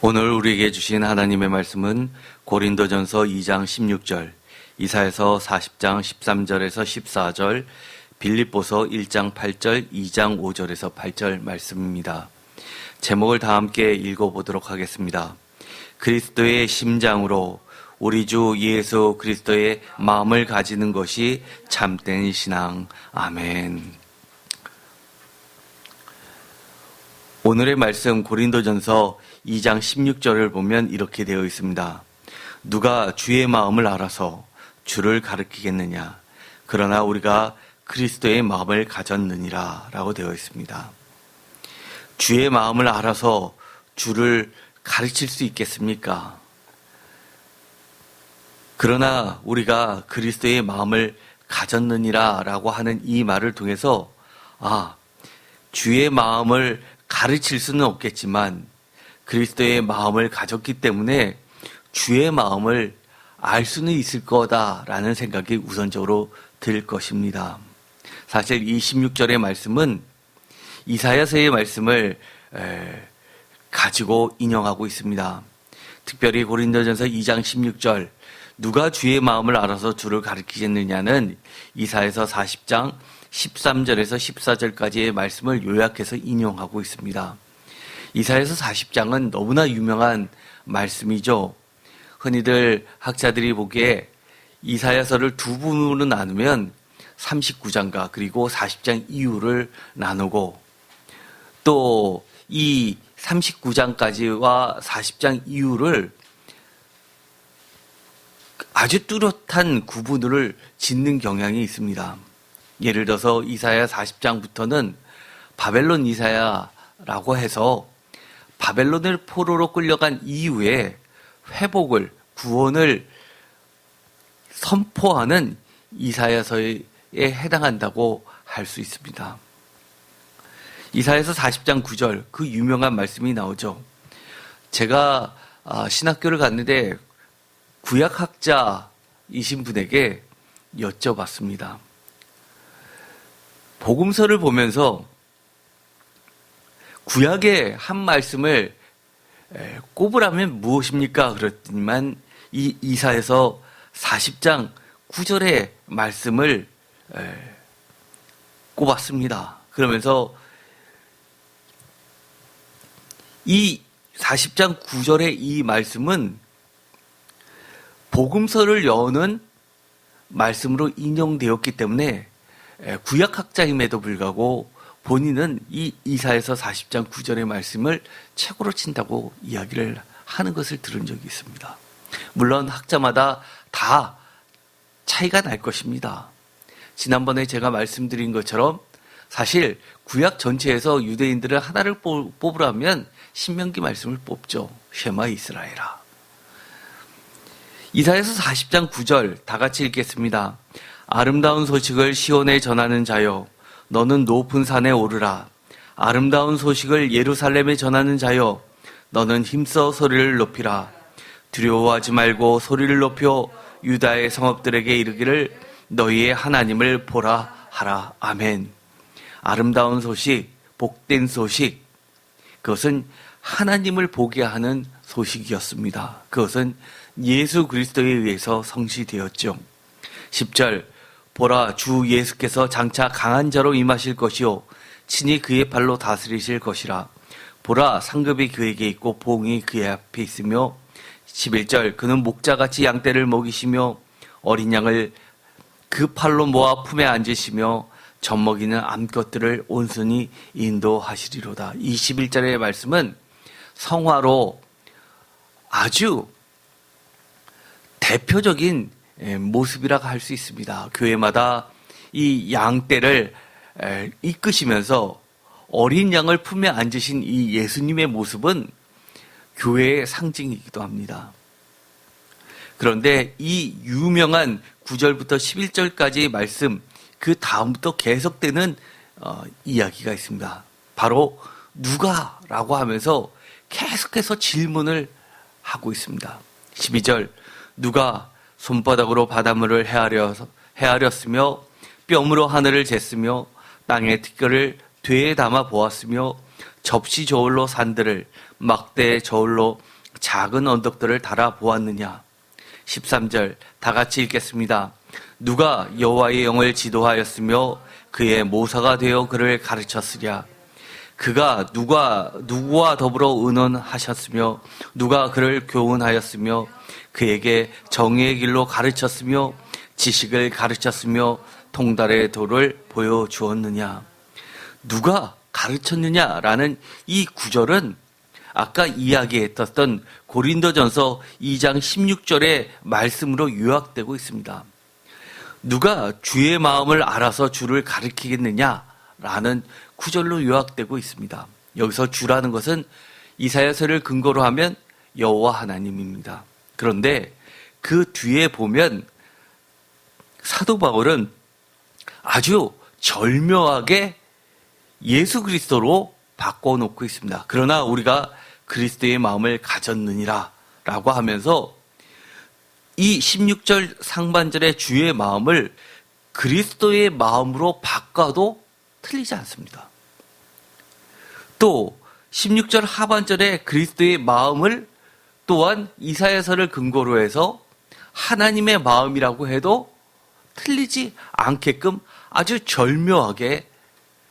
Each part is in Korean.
오늘 우리에게 주신 하나님의 말씀은 고린도전서 2장 16절, 이사야서 40장 13절에서 14절, 빌립보서 1장 8절, 2장 5절에서 8절 말씀입니다. 제목을 다 함께 읽어보도록 하겠습니다. 그리스도의 심장으로 우리 주 예수 그리스도의 마음을 가지는 것이 참된 신앙. 아멘. 오늘의 말씀 고린도전서 2장 16절을 보면 이렇게 되어 있습니다. 누가 주의 마음을 알아서 주를 가르치겠느냐? 그러나 우리가 그리스도의 마음을 가졌느니라 라고 되어 있습니다. 주의 마음을 알아서 주를 가르칠 수 있겠습니까? 그러나 우리가 그리스도의 마음을 가졌느니라 라고 하는 이 말을 통해서 주의 마음을 가르칠 수는 없겠지만 그리스도의 마음을 가졌기 때문에 주의 마음을 알 수는 있을 거다라는 생각이 우선적으로 들 것입니다. 사실 이 16절의 말씀은 이사야서의 말씀을 가지고 인용하고 있습니다. 특별히 고린도전서 2장 16절 누가 주의 마음을 알아서 주를 가르치겠느냐는 이사야서 40장 13절에서 14절까지의 말씀을 요약해서 인용하고 있습니다. 이사야서 40장은 너무나 유명한 말씀이죠. 흔히들 학자들이 보기에 이사야서를 두 부분으로 나누면 39장과 그리고 40장 이후를 나누고 또 이 39장까지와 40장 이후를 아주 뚜렷한 구분을 짓는 경향이 있습니다. 예를 들어서 이사야 40장부터는 바벨론 이사야라고 해서 바벨론을 포로로 끌려간 이후에 회복을, 구원을 선포하는 이사야서에 해당한다고 할 수 있습니다. 이사야서 40장 9절 그 유명한 말씀이 나오죠. 제가 신학교를 갔는데 구약학자이신 분에게 여쭤봤습니다. 복음서를 보면서 구약의 한 말씀을 꼽으라면 무엇입니까? 그랬더니만 이 이사야서 40장 9절의 말씀을 꼽았습니다. 그러면서 이 40장 9절의 이 말씀은 복음서를 여는 말씀으로 인용되었기 때문에 구약학자임에도 불구하고 본인은 이 이사야서 40장 9절의 말씀을 최고로 친다고 이야기를 하는 것을 들은 적이 있습니다. 물론 학자마다 다 차이가 날 것입니다. 지난번에 제가 말씀드린 것처럼 사실 구약 전체에서 유대인들을 하나를 뽑으라면 신명기 말씀을 뽑죠. 쉐마 이스라엘아. 이사야서 40장 9절 다 같이 읽겠습니다. 아름다운 소식을 시온에 전하는 자여 너는 높은 산에 오르라. 아름다운 소식을 예루살렘에 전하는 자여 너는 힘써 소리를 높이라. 두려워하지 말고 소리를 높여 유다의 성읍들에게 이르기를 너희의 하나님을 보라 하라. 아멘. 아름다운 소식, 복된 소식, 그것은 하나님을 보게 하는 소식이었습니다. 그것은 예수 그리스도에 의해서 성취되었죠. 10절 보라 주 예수께서 장차 강한 자로 임하실 것이요 친히 그의 발로 다스리실 것이라. 보라 상급이 그에게 있고 보응이 그의 앞에 있으며 11절 그는 목자같이 양떼를 먹이시며 어린 양을 그 팔로 모아 품에 앉으시며 젖먹이는 암것들을 온순히 인도하시리로다. 이 11절의 말씀은 성화로 아주 대표적인 모습이라고 할 수 있습니다. 교회마다 이 양떼를 이끄시면서 어린 양을 품에 앉으신 이 예수님의 모습은 교회의 상징이기도 합니다. 그런데 이 유명한 9절부터 11절까지의 말씀 그 다음부터 계속되는 이야기가 있습니다. 바로 누가라고 하면서 계속해서 질문을 하고 있습니다. 12절 누가 손바닥으로 바닷물을 헤아렸으며 뼘으로 하늘을 쟀으며 땅의 티끌을 되에 담아 보았으며 접시 저울로 산들을 막대 저울로 작은 언덕들을 달아보았느냐. 13절 다 같이 읽겠습니다. 누가 여호와의 영을 지도하였으며 그의 모사가 되어 그를 가르쳤으랴. 그가 누구와 더불어 의논하셨으며 누가 그를 교훈하였으며 그에게 정의의 길로 가르쳤으며 지식을 가르쳤으며 통달의 도를 보여주었느냐. 누가 가르쳤느냐라는 이 구절은 아까 이야기했던 고린도전서 2장 16절의 말씀으로 요약되고 있습니다. 누가 주의 마음을 알아서 주를 가르치겠느냐라는 구절로 요약되고 있습니다. 여기서 주라는 것은 이사야서를 근거로 하면 여호와 하나님입니다. 그런데 그 뒤에 보면 사도 바울은 아주 절묘하게 예수 그리스도로 바꿔놓고 있습니다. 그러나 우리가 그리스도의 마음을 가졌느니라 라고 하면서 이 16절 상반절의 주의 마음을 그리스도의 마음으로 바꿔도 틀리지 않습니다. 또 16절 하반절의 그리스도의 마음을 또한 이사야서를 근거로 해서 하나님의 마음이라고 해도 틀리지 않게끔 아주 절묘하게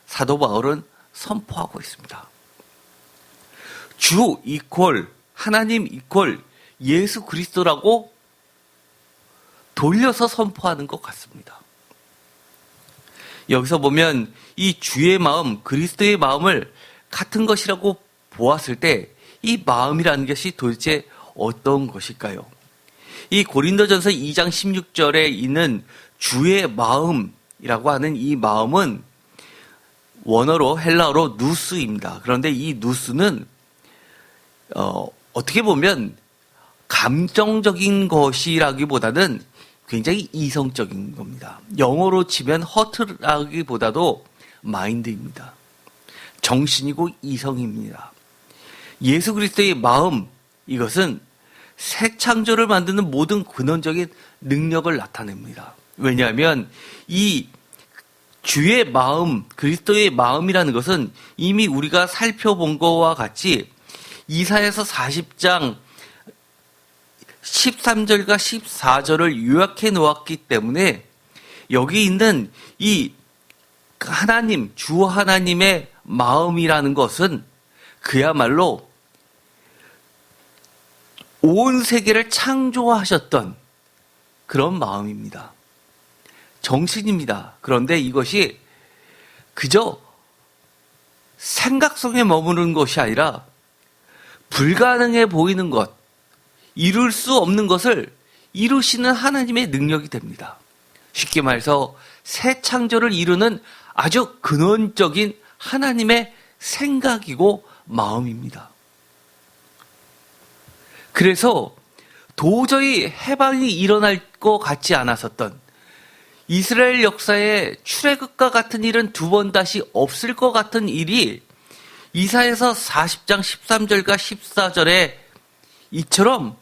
사도 바울은 선포하고 있습니다. 주 이퀄 하나님 이퀄 예수 그리스도라고 돌려서 선포하는 것 같습니다. 여기서 보면 이 주의 마음, 그리스도의 마음을 같은 것이라고 보았을 때 이 마음이라는 것이 도대체 어떤 것일까요? 이 고린도전서 2장 16절에 있는 주의 마음이라고 하는 이 마음은 원어로 헬라어로 누스입니다. 그런데 이 누스는 어떻게 보면 감정적인 것이라기보다는 굉장히 이성적인 겁니다. 영어로 치면 허트라기보다도 마인드입니다. 정신이고 이성입니다. 예수 그리스도의 마음, 이것은 새 창조를 만드는 모든 근원적인 능력을 나타냅니다. 왜냐하면 이 주의 마음, 그리스도의 마음이라는 것은 이미 우리가 살펴본 것과 같이 이사야서 40장 13절과 14절을 요약해 놓았기 때문에 여기 있는 이 하나님, 주 하나님의 마음이라는 것은 그야말로 온 세계를 창조하셨던 그런 마음입니다. 정신입니다. 그런데 이것이 그저 생각 속에 머무는 것이 아니라 불가능해 보이는 것, 이룰 수 없는 것을 이루시는 하나님의 능력이 됩니다. 쉽게 말해서 새 창조를 이루는 아주 근원적인 하나님의 생각이고 마음입니다. 그래서 도저히 해방이 일어날 것 같지 않았었던 이스라엘 역사에 출애굽과 같은 일은 두 번 다시 없을 것 같은 일이 이사야서 40장 13절과 14절에 이처럼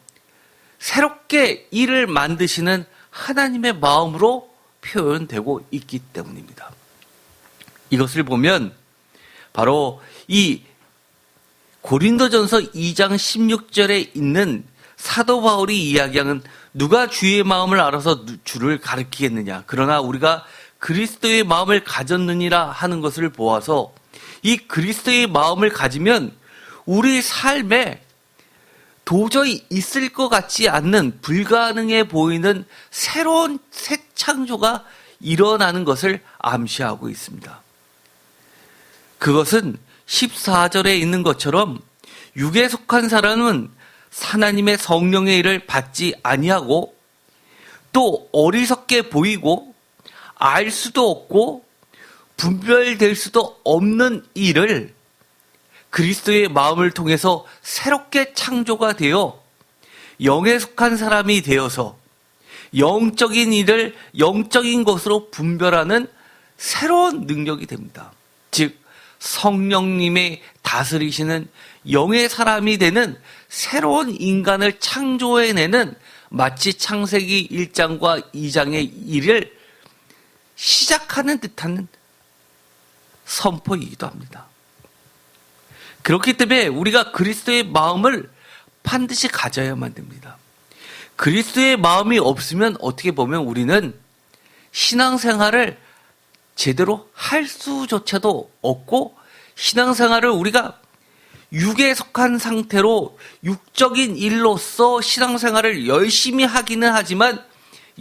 새롭게 일을 만드시는 하나님의 마음으로 표현되고 있기 때문입니다. 이것을 보면 바로 이 고린도전서 2장 16절에 있는 사도 바울이 이야기하는 누가 주의 마음을 알아서 주를 가르치겠느냐. 그러나 우리가 그리스도의 마음을 가졌느니라 하는 것을 보아서 이 그리스도의 마음을 가지면 우리 삶에 도저히 있을 것 같지 않는 불가능해 보이는 새로운 새 창조가 일어나는 것을 암시하고 있습니다. 그것은 14절에 있는 것처럼 육에 속한 사람은 하나님의 성령의 일을 받지 아니하고 또 어리석게 보이고 알 수도 없고 분별될 수도 없는 일을 그리스도의 마음을 통해서 새롭게 창조가 되어 영에 속한 사람이 되어서 영적인 일을 영적인 것으로 분별하는 새로운 능력이 됩니다. 즉 성령님의 다스리시는 영의 사람이 되는 새로운 인간을 창조해내는 마치 창세기 1장과 2장의 일을 시작하는 듯한 선포이기도 합니다. 그렇기 때문에 우리가 그리스도의 마음을 반드시 가져야만 됩니다. 그리스도의 마음이 없으면 어떻게 보면 우리는 신앙생활을 제대로 할 수조차도 없고, 신앙생활을 우리가 육에 속한 상태로 육적인 일로서 신앙생활을 열심히 하기는 하지만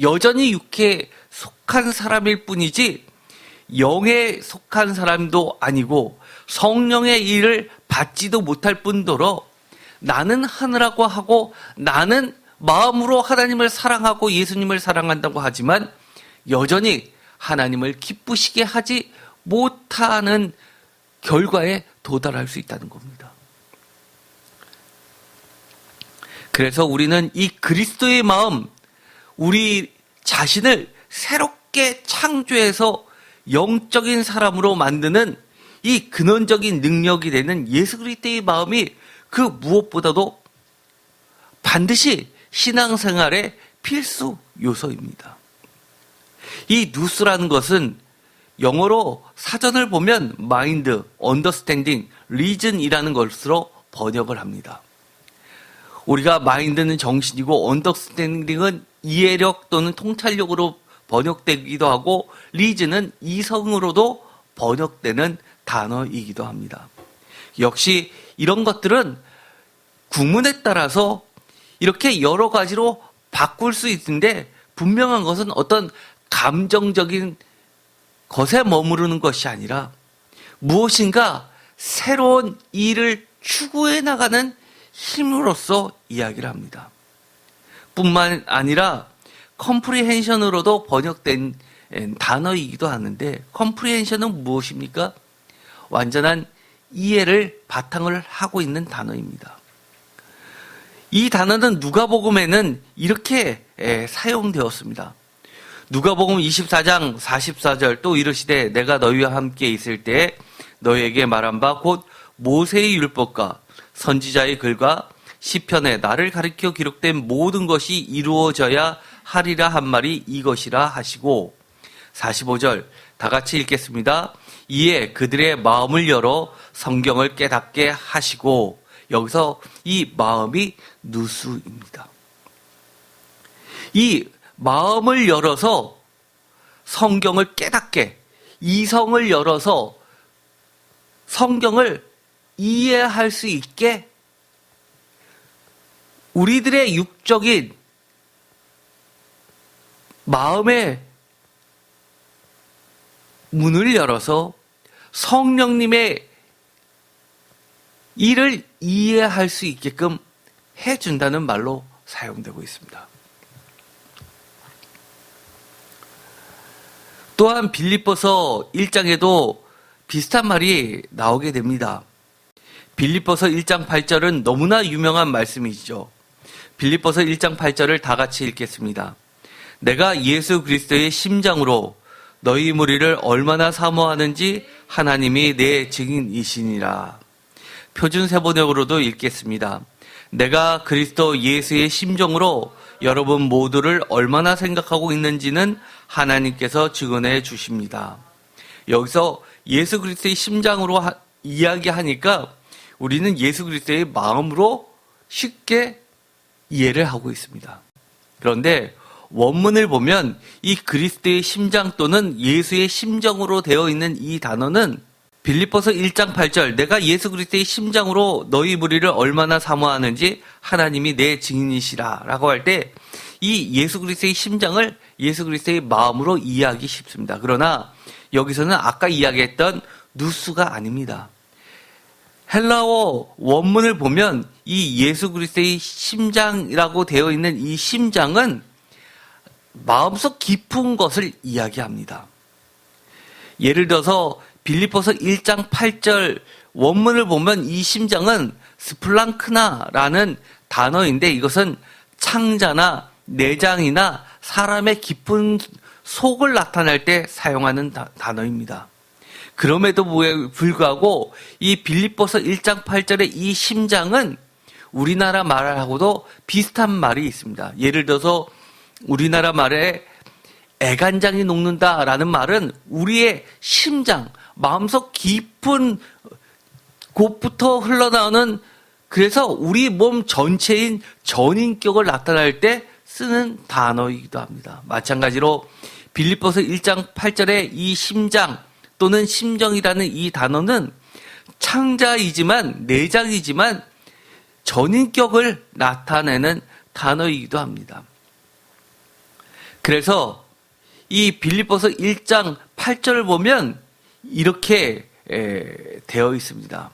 여전히 육에 속한 사람일 뿐이지 영에 속한 사람도 아니고 성령의 일을 받지도 못할 뿐더러 나는 하느라고 하고 나는 마음으로 하나님을 사랑하고 예수님을 사랑한다고 하지만 여전히 하나님을 기쁘시게 하지 못하는 결과에 도달할 수 있다는 겁니다. 그래서 우리는 이 그리스도의 마음, 우리 자신을 새롭게 창조해서 영적인 사람으로 만드는 이 근원적인 능력이 되는 예수 그리스도의 마음이 그 무엇보다도 반드시 신앙생활의 필수 요소입니다. 이 누스라는 것은 영어로 사전을 보면 마인드, 언더스탠딩, 리즌이라는 것으로 번역을 합니다. 우리가 마인드는 정신이고 언더스탠딩은 이해력 또는 통찰력으로 번역되기도 하고 리즌은 이성으로도 번역되는 단어이기도 합니다. 역시 이런 것들은 구문에 따라서 이렇게 여러 가지로 바꿀 수 있는데 분명한 것은 어떤 감정적인 것에 머무르는 것이 아니라 무엇인가 새로운 일을 추구해 나가는 힘으로써 이야기를 합니다. 뿐만 아니라 컴프리헨션으로도 번역된 단어이기도 하는데 컴프리헨션은 무엇입니까? 완전한 이해를 바탕을 하고 있는 단어입니다. 이 단어는 누가복음에는 이렇게 사용되었습니다. 누가복음 24장 44절 또 이르시되 내가 너희와 함께 있을 때에 너희에게 말한 바 곧 모세의 율법과 선지자의 글과 시편에 나를 가리켜 기록된 모든 것이 이루어져야 하리라 한 말이 이것이라 하시고 45절 다 같이 읽겠습니다. 이에 그들의 마음을 열어 성경을 깨닫게 하시고 여기서 이 마음이 누수입니다. 이 마음을 열어서 성경을 깨닫게 이성을 열어서 성경을 이해할 수 있게 우리들의 육적인 마음의 문을 열어서 성령님의 일을 이해할 수 있게끔 해준다는 말로 사용되고 있습니다. 또한 빌립보서 1장에도 비슷한 말이 나오게 됩니다. 빌립보서 1장 8절은 너무나 유명한 말씀이죠. 빌립보서 1장 8절을 다 같이 읽겠습니다. 내가 예수 그리스도의 심장으로 너희 무리를 얼마나 사모하는지 하나님이 내 증인이시니라. 표준 세번역으로도 읽겠습니다. 내가 그리스도 예수의 심정으로 여러분 모두를 얼마나 생각하고 있는지는 하나님께서 증언해 주십니다. 여기서 예수 그리스도의 심장으로 이야기하니까 우리는 예수 그리스도의 마음으로 쉽게 이해를 하고 있습니다. 그런데 원문을 보면 이 그리스도의 심장 또는 예수의 심정으로 되어 있는 이 단어는 빌립보서 1장 8절 내가 예수 그리스도의 심장으로 너희 무리를 얼마나 사모하는지 하나님이 내 증인이시라 라고 할 때 이 예수 그리스도의 심장을 예수 그리스도의 마음으로 이해하기 쉽습니다. 그러나 여기서는 아까 이야기했던 누수가 아닙니다. 헬라어 원문을 보면 이 예수 그리스도의 심장이라고 되어 있는 이 심장은 마음속 깊은 것을 이야기합니다. 예를 들어서 빌립보서 1장 8절 원문을 보면 이 심장은 스플랑크나라는 단어인데 이것은 창자나 내장이나 사람의 깊은 속을 나타낼 때 사용하는 단어입니다. 그럼에도 불구하고 이 빌립보서 1장 8절의 이 심장은 우리나라 말하고도 비슷한 말이 있습니다. 예를 들어서 우리나라 말에 애간장이 녹는다라는 말은 우리의 심장, 마음속 깊은 곳부터 흘러나오는 그래서 우리 몸 전체인 전인격을 나타낼 때 쓰는 단어이기도 합니다. 마찬가지로 빌립보서 1장 8절에 이 심장 또는 심정이라는 이 단어는 창자이지만 내장이지만 전인격을 나타내는 단어이기도 합니다. 그래서 이 빌립보서 1장 8절을 보면 이렇게 되어 있습니다.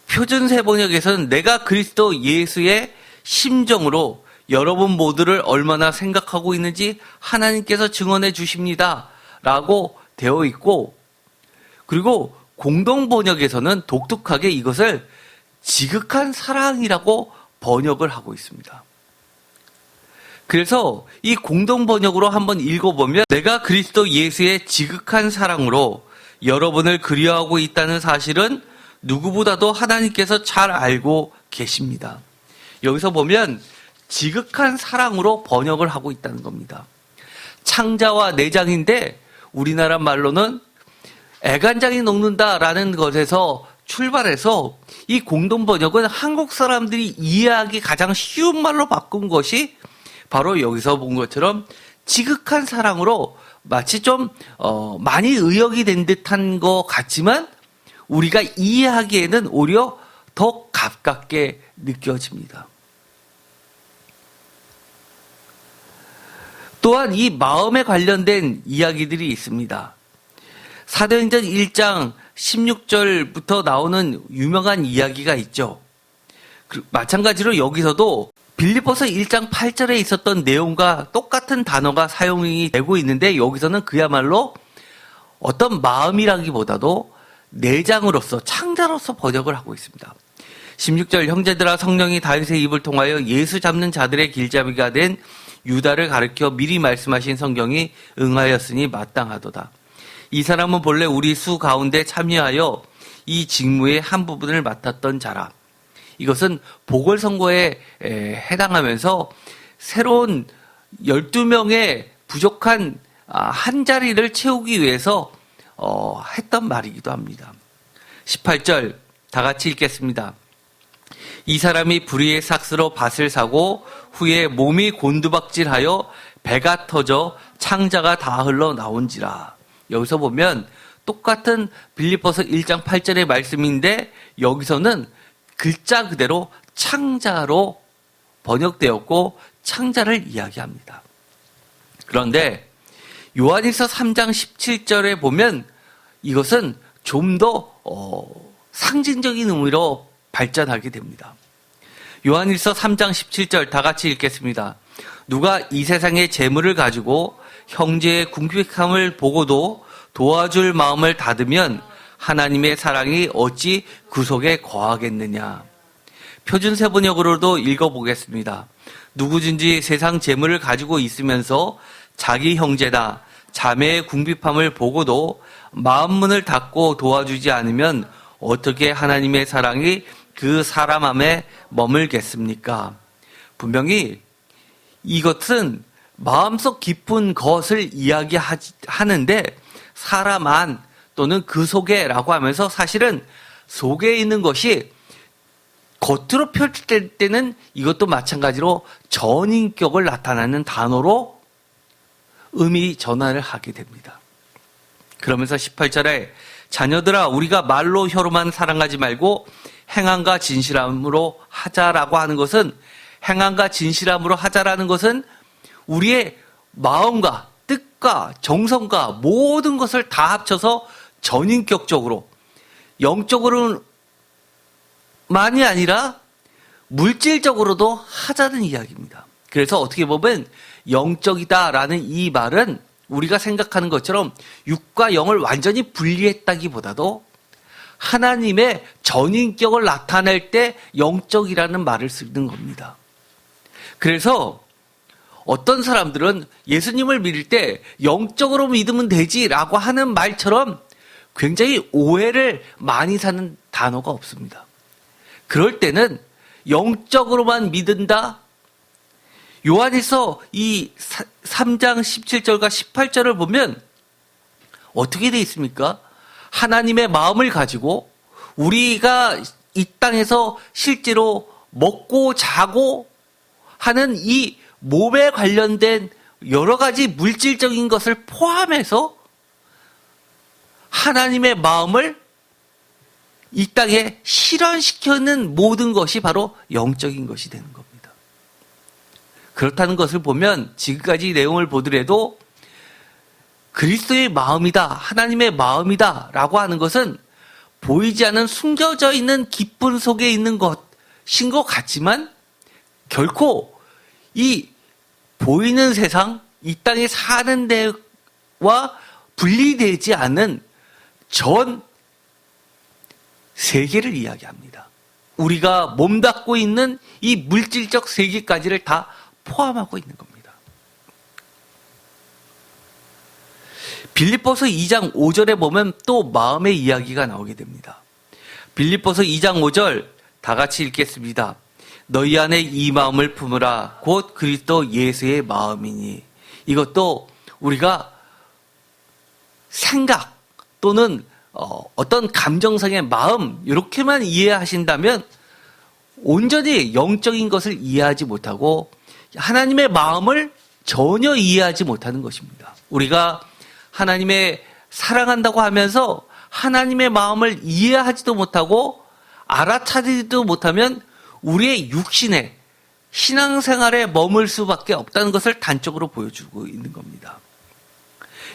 표준세 번역에서는 내가 그리스도 예수의 심정으로 여러분 모두를 얼마나 생각하고 있는지 하나님께서 증언해 주십니다. 라고 되어 있고, 그리고 공동 번역에서는 독특하게 이것을 지극한 사랑이라고 번역을 하고 있습니다. 그래서 이 공동 번역으로 한번 읽어보면 내가 그리스도 예수의 지극한 사랑으로 여러분을 그리워하고 있다는 사실은 누구보다도 하나님께서 잘 알고 계십니다. 여기서 보면 지극한 사랑으로 번역을 하고 있다는 겁니다. 창자와 내장인데 우리나라 말로는 애간장이 녹는다라는 것에서 출발해서 이 공동 번역은 한국 사람들이 이해하기 가장 쉬운 말로 바꾼 것이 바로 여기서 본 것처럼 지극한 사랑으로 마치 좀 많이 의역이 된 듯한 것 같지만 우리가 이해하기에는 오히려 더 가깝게 느껴집니다. 또한 이 마음에 관련된 이야기들이 있습니다. 사도행전 1장 16절부터 나오는 유명한 이야기가 있죠. 마찬가지로 여기서도 빌립보서 1장 8절에 있었던 내용과 똑같은 단어가 사용이 되고 있는데 여기서는 그야말로 어떤 마음이라기보다도 내장으로서 창자로서 번역을 하고 있습니다. 16절 형제들아 성령이 다윗의 입을 통하여 예수 잡는 자들의 길잡이가 된 유다를 가리켜 미리 말씀하신 성경이 응하였으니 마땅하도다. 이 사람은 본래 우리 수 가운데 참여하여 이 직무의 한 부분을 맡았던 자라. 이것은 보궐선거에 해당하면서 새로운 12명의 부족한 한 자리를 채우기 위해서 했던 말이기도 합니다. 18절 다 같이 읽겠습니다. 이 사람이 불의의 삭스로 밭을 사고 후에 몸이 곤두박질하여 배가 터져 창자가 다 흘러나온지라. 여기서 보면 똑같은 빌립보서 1장 8절의 말씀인데 여기서는 글자 그대로 창자로 번역되었고 창자를 이야기합니다. 그런데 요한일서 3장 17절에 보면 이것은 좀 더 상징적인 의미로 발전하게 됩니다. 요한일서 3장 17절 다 같이 읽겠습니다. 누가 이 세상의 재물을 가지고 형제의 궁핍함을 보고도 도와줄 마음을 닫으면 하나님의 사랑이 어찌 그 속에 거하겠느냐. 표준세 번역으로도 읽어보겠습니다. 누구든지 세상 재물을 가지고 있으면서 자기 형제다, 자매의 궁핍함을 보고도 마음문을 닫고 도와주지 않으면 어떻게 하나님의 사랑이 그 사람 안에 머물겠습니까? 분명히 이것은 마음속 깊은 것을 이야기하는데 사람 안 또는 그 속에라고 하면서 사실은 속에 있는 것이 겉으로 펼칠 때는 이것도 마찬가지로 전인격을 나타내는 단어로 의미 전환을 하게 됩니다. 그러면서 18절에 자녀들아 우리가 말로 혀로만 사랑하지 말고 행함과 진실함으로 하자라고 하는 것은 행함과 진실함으로 하자라는 것은 우리의 마음과 뜻과 정성과 모든 것을 다 합쳐서 전인격적으로 영적으로만이 아니라 물질적으로도 하자는 이야기입니다. 그래서 어떻게 보면 영적이다라는 이 말은 우리가 생각하는 것처럼 육과 영을 완전히 분리했다기보다도 하나님의 전인격을 나타낼 때 영적이라는 말을 쓰는 겁니다. 그래서 어떤 사람들은 예수님을 믿을 때 영적으로 믿으면 되지라고 하는 말처럼 굉장히 오해를 많이 사는 단어가 없습니다. 그럴 때는 영적으로만 믿는다. 요한일서 이 3장 17절과 18절을 보면 어떻게 되어 있습니까? 하나님의 마음을 가지고 우리가 이 땅에서 실제로 먹고 자고 하는 이 몸에 관련된 여러 가지 물질적인 것을 포함해서 하나님의 마음을 이 땅에 실현시키는 모든 것이 바로 영적인 것이 되는 겁니다. 그렇다는 것을 보면 지금까지 내용을 보더라도 그리스도의 마음이다, 하나님의 마음이다 라고 하는 것은 보이지 않는 숨겨져 있는 기쁨 속에 있는 것인 것 같지만 결코 이 보이는 세상, 이 땅에 사는 데와 분리되지 않은 전 세계를 이야기합니다. 우리가 몸담고 있는 이 물질적 세계까지를 다 포함하고 있는 겁니다. 빌립보서 2장 5절에 보면 또 마음의 이야기가 나오게 됩니다. 빌립보서 2장 5절 다 같이 읽겠습니다. 너희 안에 이 마음을 품으라 곧 그리스도 예수의 마음이니. 이것도 우리가 생각 또는 어떤 감정상의 마음 이렇게만 이해하신다면 온전히 영적인 것을 이해하지 못하고 하나님의 마음을 전혀 이해하지 못하는 것입니다. 우리가 하나님의 사랑한다고 하면서 하나님의 마음을 이해하지도 못하고 알아차리지도 못하면 우리의 육신에 신앙생활에 머물 수밖에 없다는 것을 단적으로 보여주고 있는 겁니다.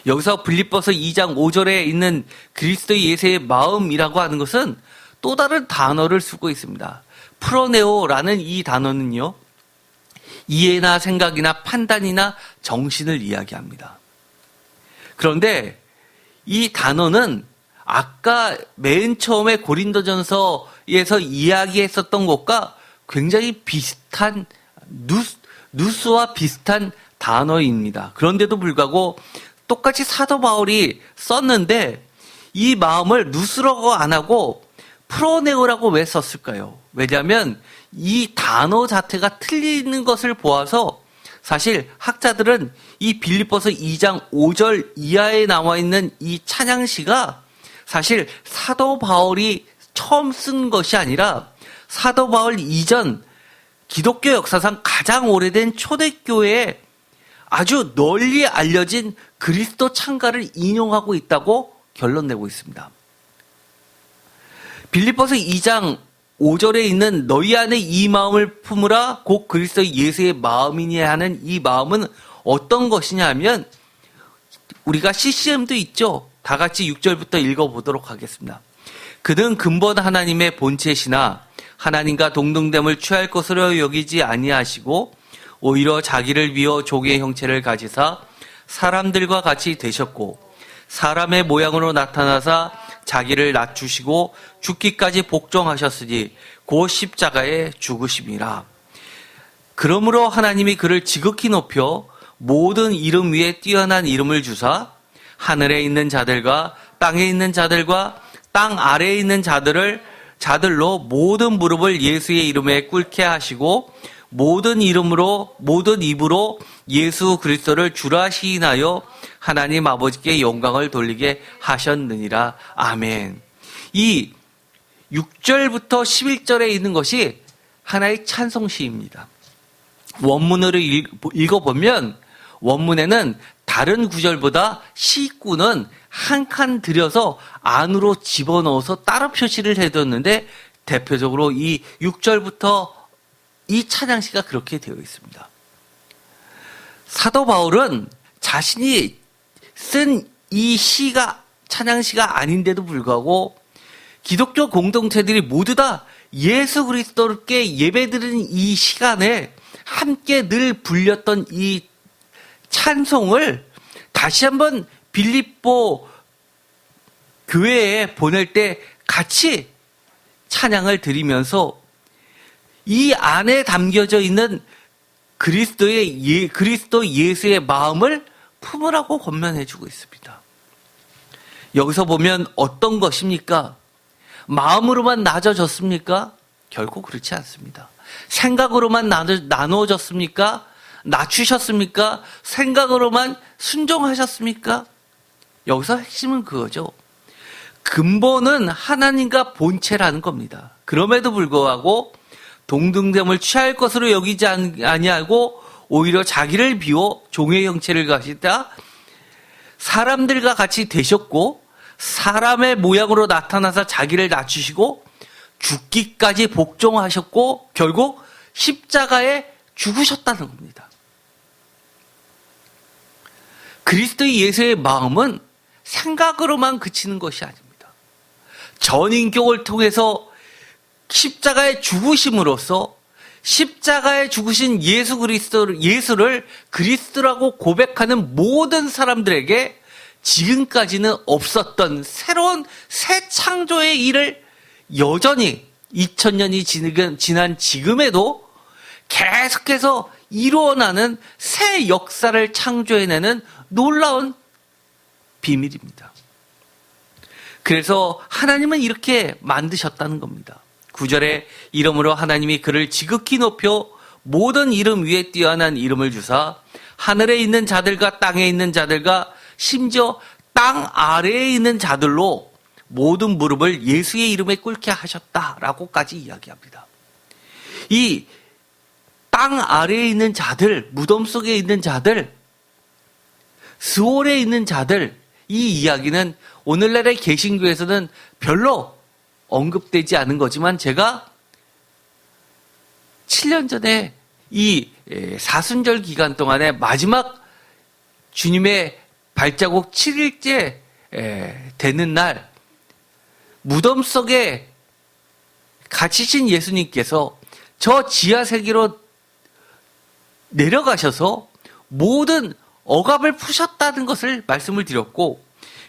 여기서 빌립보서 2장 5절에 있는 그리스도 예수의 마음이라고 하는 것은 또 다른 단어를 쓰고 있습니다. 프로네오라는 이 단어는요, 이해나 생각이나 판단이나 정신을 이야기합니다. 그런데 이 단어는 아까 맨 처음에 고린도전서에서 이야기했었던 것과 굉장히 비슷한 누스와 비슷한 단어입니다. 그런데도 불구하고 똑같이 사도 바울이 썼는데 이 마음을 누스라고 안 하고 프로네오라고 왜 썼을까요? 왜냐하면 이 단어 자체가 틀리는 것을 보아서 사실 학자들은 이 빌립보서 2장 5절 이하에 나와 있는 이 찬양시가 사실 사도 바울이 처음 쓴 것이 아니라 사도 바울 이전 기독교 역사상 가장 오래된 초대교회에 아주 널리 알려진 그리스도 찬가를 인용하고 있다고 결론 내고 있습니다. 빌립보서 2장 5절에 있는 너희 안에 이 마음을 품으라 곧 그리스도 예수의 마음이니 하는 이 마음은 어떤 것이냐 하면 우리가 CCM도 있죠. 다 같이 6절부터 읽어보도록 하겠습니다. 그는 근본 하나님의 본체시나 하나님과 동등됨을 취할 것으로 여기지 아니하시고 오히려 자기를 비워 종의 형체를 가지사 사람들과 같이 되셨고 사람의 모양으로 나타나사 자기를 낮추시고 죽기까지 복종하셨으니 곧 십자가에 죽으심이라. 그러므로 하나님이 그를 지극히 높여 모든 이름 위에 뛰어난 이름을 주사 하늘에 있는 자들과 땅에 있는 자들과 땅 아래에 있는 자들로 모든 무릎을 예수의 이름에 꿇게 하시고 모든 입으로 예수 그리스도를 주라 시인하여 하나님 아버지께 영광을 돌리게 하셨느니라. 아멘. 이 6절부터 11절에 있는 것이 하나의 찬송시입니다. 원문으로 읽어보면 원문에는 다른 구절보다 시구는 한 칸 들여서 안으로 집어넣어서 따로 표시를 해뒀는데 대표적으로 이 6절부터 이 찬양시가 그렇게 되어 있습니다. 사도 바울은 자신이 쓴 이 시가 찬양시가 아닌데도 불구하고 기독교 공동체들이 모두 다 예수 그리스도께 예배드리는 이 시간에 함께 늘 불렸던 이 찬송을 다시 한번 빌립보 교회에 보낼 때 같이 찬양을 드리면서 이 안에 담겨져 있는 그리스도 예수의 마음을 품으라고 권면해주고 있습니다. 여기서 보면 어떤 것입니까? 마음으로만 나눠졌습니까? 결코 그렇지 않습니다. 생각으로만 나누어졌습니까? 낮추셨습니까? 생각으로만 순종하셨습니까? 여기서 핵심은 그거죠. 근본은 하나님과 본체라는 겁니다. 그럼에도 불구하고 동등됨을 취할 것으로 여기지 아니하고 오히려 자기를 비워 종의 형체를 가지다 사람들과 같이 되셨고 사람의 모양으로 나타나서 자기를 낮추시고 죽기까지 복종하셨고 결국 십자가에 죽으셨다는 겁니다. 그리스도 예수의 마음은 생각으로만 그치는 것이 아닙니다. 전인격을 통해서 십자가에 죽으심으로써 십자가에 죽으신 예수를 그리스도라고 고백하는 모든 사람들에게 지금까지는 없었던 새로운 새 창조의 일을 여전히 2000년이 지난 지금에도 계속해서 이루어나는 새 역사를 창조해내는 놀라운 비밀입니다. 그래서 하나님은 이렇게 만드셨다는 겁니다. 9절에 이름으로 하나님이 그를 지극히 높여 모든 이름 위에 뛰어난 이름을 주사 하늘에 있는 자들과 땅에 있는 자들과 심지어 땅 아래에 있는 자들로 모든 무릎을 예수의 이름에 꿇게 하셨다라고까지 이야기합니다. 이 땅 아래에 있는 자들, 무덤 속에 있는 자들, 스올에 있는 자들, 이 이야기는 오늘날의 개신교에서는 별로 언급되지 않은 거지만 제가 7년 전에 이 사순절 기간 동안에 마지막 주님의 발자국 7일째 되는 날 무덤 속에 갇히신 예수님께서 저 지하 세계로 내려가셔서 모든 억압을 푸셨다는 것을 말씀을 드렸고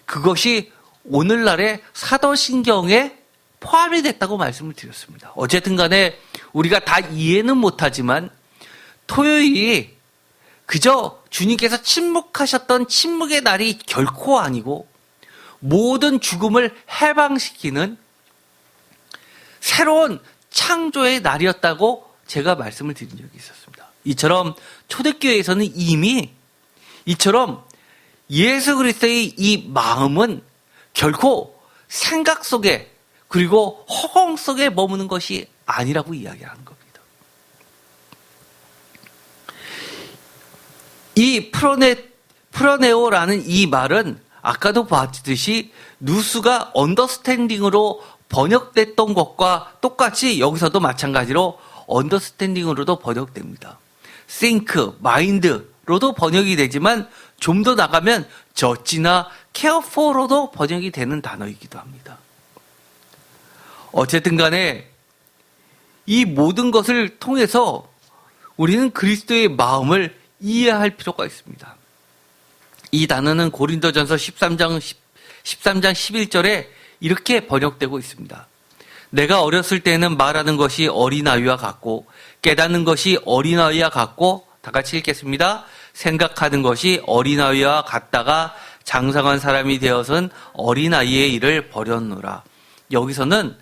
그것이 오늘날의 사도신경에 포함이 됐다고 말씀을 드렸습니다. 어쨌든 간에 우리가 다 이해는 못하지만 토요일이 그저 주님께서 침묵하셨던 침묵의 날이 결코 아니고 모든 죽음을 해방시키는 새로운 창조의 날이었다고 제가 말씀을 드린 적이 있었습니다. 이처럼 초대교회에서는 이미 이처럼 예수 그리스도의 이 마음은 결코 생각 속에 그리고 허공 속에 머무는 것이 아니라고 이야기하는 겁니다. 이 프로네오라는 이 말은 아까도 봤듯이 누스가 언더스탠딩으로 번역됐던 것과 똑같이 여기서도 마찬가지로 언더스탠딩으로도 번역됩니다. think, mind로도 번역이 되지만 좀 더 나가면 judge나 carefor로도 번역이 되는 단어이기도 합니다. 어쨌든 간에 이 모든 것을 통해서 우리는 그리스도의 마음을 이해할 필요가 있습니다. 이 단어는 고린도전서 13장 11절에 이렇게 번역되고 있습니다. 내가 어렸을 때는 말하는 것이 어린아이와 같고 깨닫는 것이 어린아이와 같고 다 같이 읽겠습니다. 생각하는 것이 어린아이와 같다가 장성한 사람이 되어서는 어린아이의 일을 버렸노라. 여기서는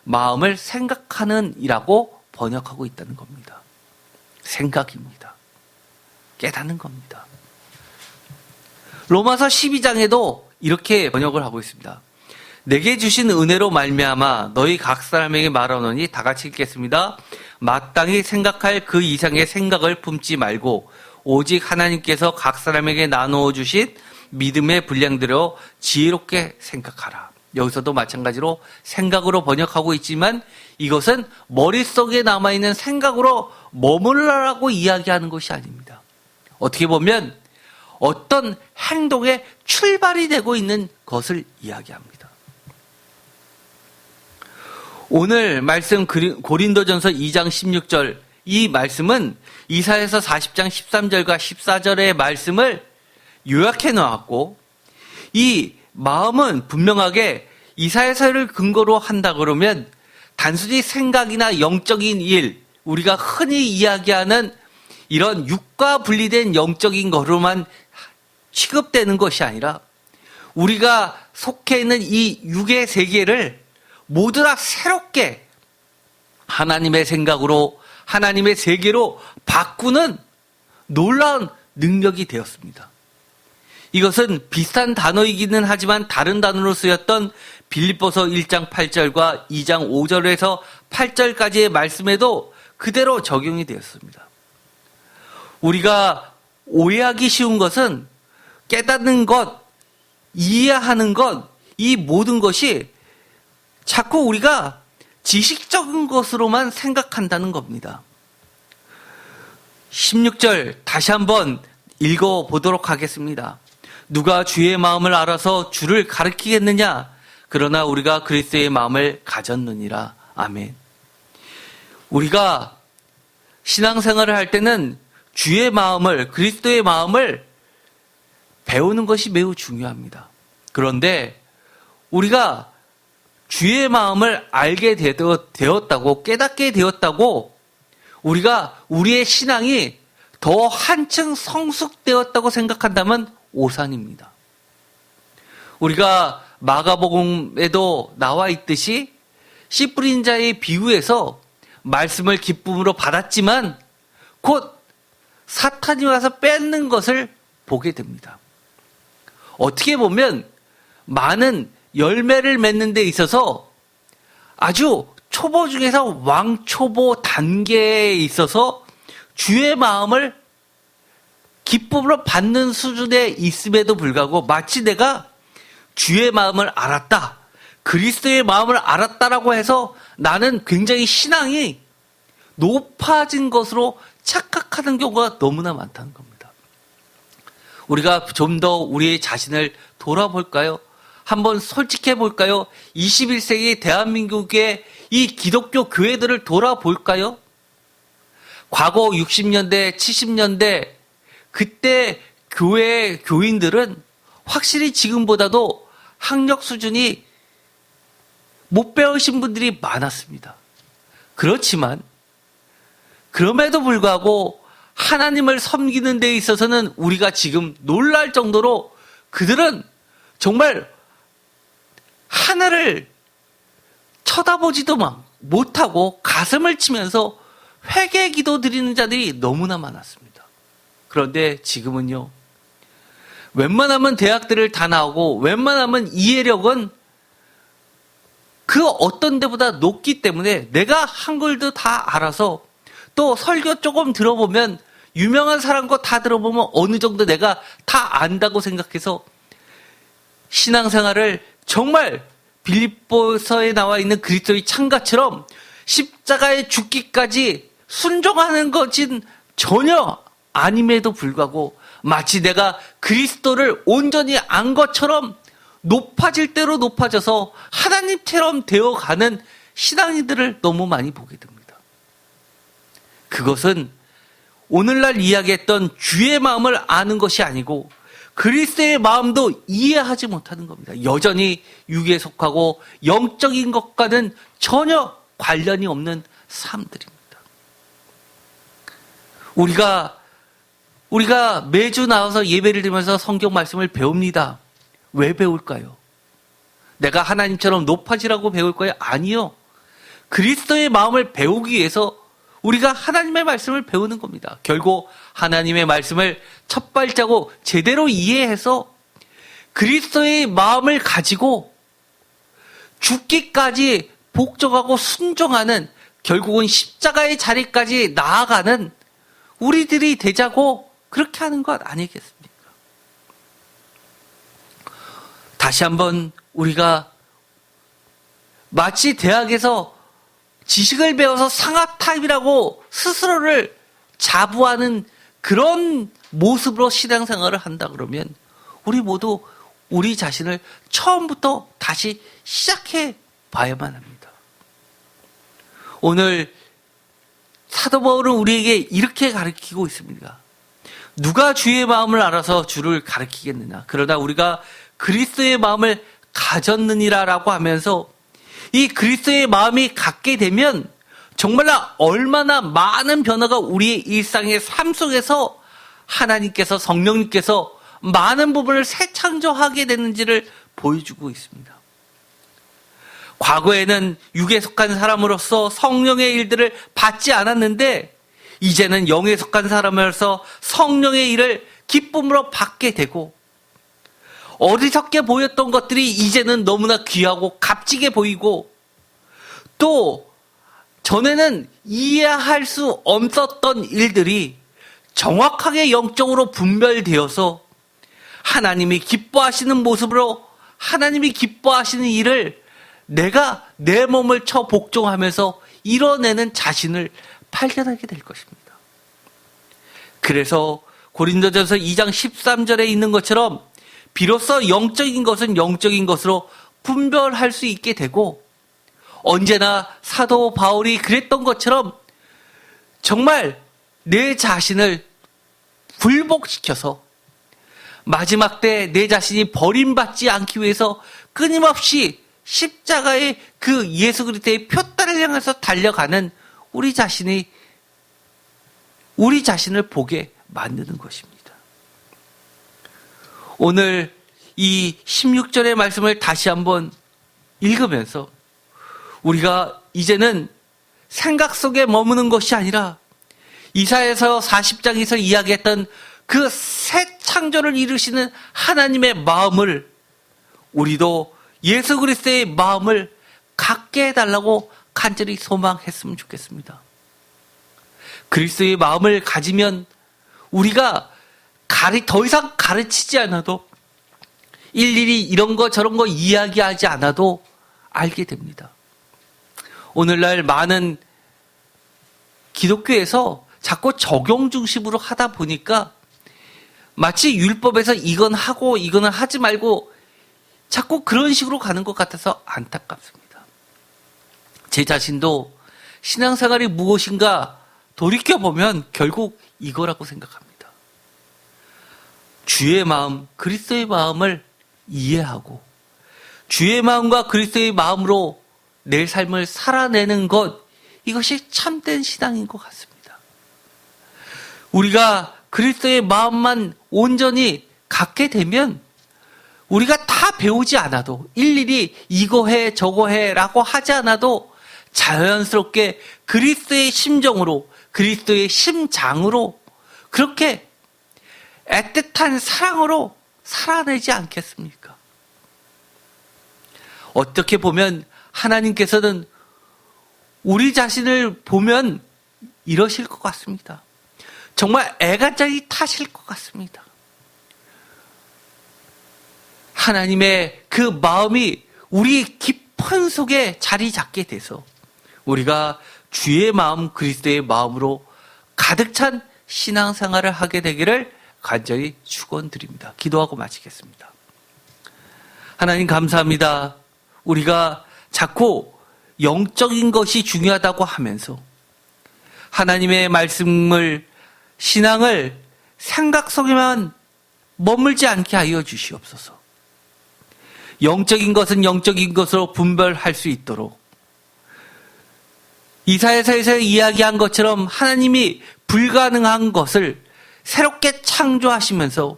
마음을 생각하는 이라고 번역하고 있다는 겁니다. 생각입니다. 깨닫는 겁니다. 로마서 12장에도 이렇게 번역을 하고 있습니다. 내게 주신 은혜로 말미암아 너희 각 사람에게 말하노니 다 같이 읽겠습니다. 마땅히 생각할 그 이상의 생각을 품지 말고 오직 하나님께서 각 사람에게 나누어 주신 믿음의 분량대로 지혜롭게 생각하라. 여기서도 마찬가지로 생각으로 번역하고 있지만 이것은 머릿속에 남아있는 생각으로 머물러라고 이야기하는 것이 아닙니다. 어떻게 보면 어떤 행동의 출발이 되고 있는 것을 이야기합니다. 오늘 말씀 고린도전서 2장 16절 이 말씀은 이사야서 40장 13절과 14절의 말씀을 요약해 놓았고 이 마음은 분명하게 이사야서를 근거로 한다 그러면 단순히 생각이나 영적인 일, 우리가 흔히 이야기하는 이런 육과 분리된 영적인 거로만 취급되는 것이 아니라 우리가 속해 있는 이 육의 세계를 모두 다 새롭게 하나님의 생각으로 하나님의 세계로 바꾸는 놀라운 능력이 되었습니다. 이것은 비슷한 단어이기는 하지만 다른 단어로 쓰였던 빌립보서 1장 8절과 2장 5절에서 8절까지의 말씀에도 그대로 적용이 되었습니다. 우리가 오해하기 쉬운 것은 깨닫는 것, 이해하는 것, 이 모든 것이 자꾸 우리가 지식적인 것으로만 생각한다는 겁니다. 16절 다시 한번 읽어보도록 하겠습니다. 누가 주의 마음을 알아서 주를 가르치겠느냐? 그러나 우리가 그리스도의 마음을 가졌느니라. 아멘. 우리가 신앙생활을 할 때는 주의 마음을, 그리스도의 마음을 배우는 것이 매우 중요합니다. 그런데 우리가 주의 마음을 알게 되었다고, 깨닫게 되었다고, 우리가 우리의 신앙이 더 한층 성숙되었다고 생각한다면 오산입니다. 우리가 마가복음에도 나와 있듯이 씨 뿌린 자의 비유에서 말씀을 기쁨으로 받았지만 곧 사탄이 와서 뺏는 것을 보게 됩니다. 어떻게 보면 많은 열매를 맺는 데 있어서 아주 초보 중에서 왕초보 단계에 있어서 주의 마음을 기쁨으로 받는 수준에 있음에도 불구하고 마치 내가 주의 마음을 알았다, 그리스도의 마음을 알았다라고 해서 나는 굉장히 신앙이 높아진 것으로 착각하는 경우가 너무나 많다는 겁니다. 우리가 좀 더 우리의 자신을 돌아볼까요? 한번 솔직해 볼까요? 21세기 대한민국의 이 기독교 교회들을 돌아볼까요? 과거 60년대, 70년대 그때 교회 교인들은 확실히 지금보다도 학력 수준이 못 배우신 분들이 많았습니다. 그렇지만 그럼에도 불구하고 하나님을 섬기는 데 있어서는 우리가 지금 놀랄 정도로 그들은 정말 하늘을 쳐다보지도 못하고 가슴을 치면서 회개 기도 드리는 자들이 너무나 많았습니다. 그런데 지금은요, 웬만하면 대학들을 다 나오고 웬만하면 이해력은 그 어떤 데보다 높기 때문에 내가 한글도 다 알아서 또 설교 조금 들어보면 유명한 사람 거 다 들어보면 어느 정도 내가 다 안다고 생각해서 신앙생활을 정말 빌립보서에 나와 있는 그리스도의 창가처럼 십자가에 죽기까지 순종하는 것은 전혀 아님에도 불구하고 마치 내가 그리스도를 온전히 안 것처럼 높아질 대로 높아져서 하나님처럼 되어가는 신앙인들을 너무 많이 보게 됩니다. 그것은 오늘날 이야기했던 주의 마음을 아는 것이 아니고 그리스도의 마음도 이해하지 못하는 겁니다. 여전히 육에 속하고 영적인 것과는 전혀 관련이 없는 삶들입니다. 우리가 매주 나와서 예배를 드리면서 성경 말씀을 배웁니다. 왜 배울까요? 내가 하나님처럼 높아지라고 배울 거예요? 아니요. 그리스도의 마음을 배우기 위해서 우리가 하나님의 말씀을 배우는 겁니다. 결국 하나님의 말씀을 첫 발자국 제대로 이해해서 그리스도의 마음을 가지고 죽기까지 복종하고 순종하는, 결국은 십자가의 자리까지 나아가는 우리들이 되자고 그렇게 하는 것 아니겠습니까? 다시 한번 우리가 마치 대학에서 지식을 배워서 상아탑이라고 스스로를 자부하는 그런 모습으로 신앙생활을 한다 그러면 우리 모두 우리 자신을 처음부터 다시 시작해 봐야만 합니다. 오늘 사도 바울은 우리에게 이렇게 가르치고 있습니다. 누가 주의 마음을 알아서 주를 가르치겠느냐. 그러나 우리가 그리스도의 마음을 가졌느니라라고 하면서 이 그리스도의 마음이 갖게 되면 정말 얼마나 많은 변화가 우리의 일상의 삶 속에서 하나님께서, 성령님께서 많은 부분을 새 창조하게 되는지를 보여주고 있습니다. 과거에는 육에 속한 사람으로서 성령의 일들을 받지 않았는데 이제는 영에 속한 사람으로서 성령의 일을 기쁨으로 받게 되고 어리석게 보였던 것들이 이제는 너무나 귀하고 값지게 보이고, 또 전에는 이해할 수 없었던 일들이 정확하게 영적으로 분별되어서 하나님이 기뻐하시는 모습으로 하나님이 기뻐하시는 일을 내가 내 몸을 쳐 복종하면서 이뤄내는 자신을 발견하게 될 것입니다. 그래서 고린도전서 2장 13절에 있는 것처럼 비로소 영적인 것은 영적인 것으로 분별할 수 있게 되고, 언제나 사도 바울이 그랬던 것처럼 정말 내 자신을 굴복시켜서 마지막 때 내 자신이 버림받지 않기 위해서 끊임없이 십자가의 그 예수 그리스도의 표대를 향해서 달려가는 우리 자신을 보게 만드는 것입니다. 오늘 이 16절의 말씀을 다시 한번 읽으면서 우리가 이제는 생각 속에 머무는 것이 아니라 이사야서 40장에서 이야기했던 그 새 창조를 이루시는 하나님의 마음을, 우리도 예수 그리스도의 마음을 갖게 해달라고 간절히 소망했으면 좋겠습니다. 그리스도의 마음을 가지면 우리가 더 이상 가르치지 않아도, 일일이 이런 거 저런 거 이야기하지 않아도 알게 됩니다. 오늘날 많은 기독교에서 자꾸 적용 중심으로 하다 보니까 마치 율법에서 이건 하고 이거는 하지 말고 자꾸 그런 식으로 가는 것 같아서 안타깝습니다. 제 자신도 신앙생활이 무엇인가 돌이켜보면 결국 이거라고 생각합니다. 주의 마음, 그리스도의 마음을 이해하고 주의 마음과 그리스도의 마음으로 내 삶을 살아내는 것, 이것이 참된 신앙인 것 같습니다. 우리가 그리스도의 마음만 온전히 갖게 되면 우리가 다 배우지 않아도, 일일이 이거 해 저거 해라고 하지 않아도 자연스럽게 그리스도의 심정으로, 그리스도의 심장으로, 그렇게 애틋한 사랑으로 살아내지 않겠습니까? 어떻게 보면 하나님께서는 우리 자신을 보면 이러실 것 같습니다. 정말 애간장이 타실 것 같습니다. 하나님의 그 마음이 우리 깊은 속에 자리 잡게 돼서 우리가 주의 마음, 그리스도의 마음으로 가득 찬 신앙생활을 하게 되기를 간절히 축원드립니다. 기도하고 마치겠습니다. 하나님 감사합니다. 우리가 자꾸 영적인 것이 중요하다고 하면서 하나님의 말씀을, 신앙을 생각 속에만 머물지 않게 하여 주시옵소서. 영적인 것은 영적인 것으로 분별할 수 있도록, 이사야서에서 이야기한 것처럼 하나님이 불가능한 것을 새롭게 창조하시면서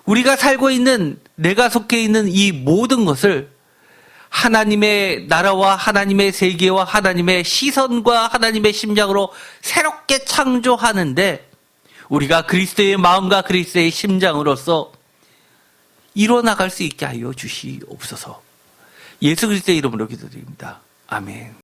우리가 살고 있는, 내가 속해 있는 이 모든 것을 하나님의 나라와 하나님의 세계와 하나님의 시선과 하나님의 심장으로 새롭게 창조하는데 우리가 그리스도의 마음과 그리스도의 심장으로서 이뤄나갈 수 있게 하여 주시옵소서. 예수 그리스도의 이름으로 기도드립니다. 아멘.